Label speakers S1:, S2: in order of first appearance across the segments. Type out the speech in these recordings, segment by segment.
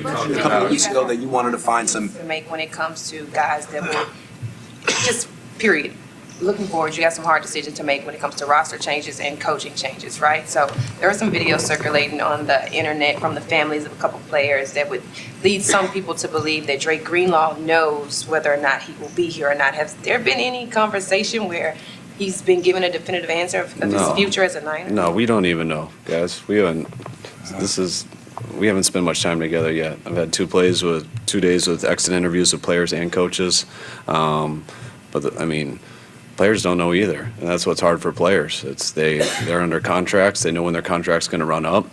S1: a couple of weeks ago that you wanted to find some.
S2: To make when it comes to guys that will just period. Looking forward, you got some hard decisions to make when it comes to roster changes and coaching changes, right? So there are some videos circulating on the internet from the families of a couple players that would lead some people to believe that Dre Geenlaw knows whether or not he will be here or not. Has there been any conversation where he's been given a definitive answer of his future as a Niner?
S3: No, we don't even know, guys. We haven't spent much time together yet. I've had 2 days with exit interviews with players and coaches. Players don't know either, and that's what's hard for players. They're under contracts. They know when their contract's going to run up.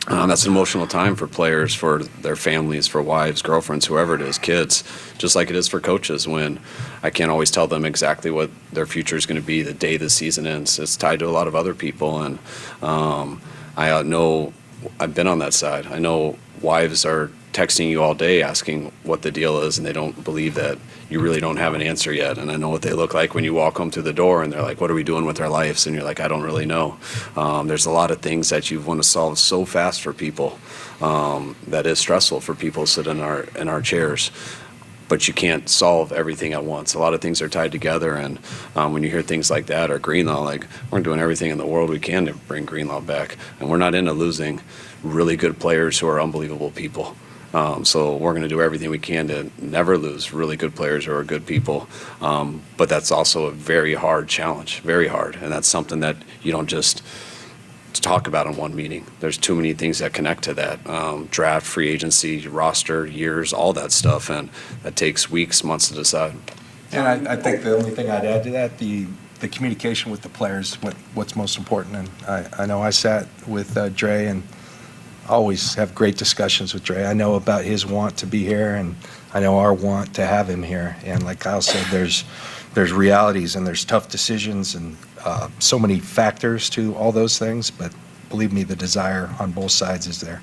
S3: That's an emotional time for players, for their families, for wives, girlfriends, whoever it is, kids, just like it is for coaches when I can't always tell them exactly what their future is going to be the day the season ends. It's tied to a lot of other people, and I know I've been on that side. I know wives are texting you all day asking what the deal is, and they don't believe that you really don't have an answer yet. And I know what they look like when you walk them through the door and they're like, what are we doing with our lives? And you're like, I don't really know. There's a lot of things that you want to solve so fast for people that is stressful for people sitting in our chairs. But you can't solve everything at once. A lot of things are tied together, and when you hear things like that, or Greenlaw, like, we're doing everything in the world we can to bring Greenlaw back, and we're not into losing really good players who are unbelievable people. So we're going to do everything we can to never lose really good players who are good people. But that's also a very hard challenge, very hard, and that's something that you don't just talk about in one meeting. There's too many things that connect to that. Draft, free agency, roster, years, all that stuff, and that takes weeks, months to decide.
S4: And I think the only thing I'd add to that, the communication with the players, what's most important. And I know I sat with Dre and always have great discussions with Dre. I know about his want to be here, and I know our want to have him here. And like Kyle said, there's realities and there's tough decisions and so many factors to all those things. But believe me, the desire on both sides is there.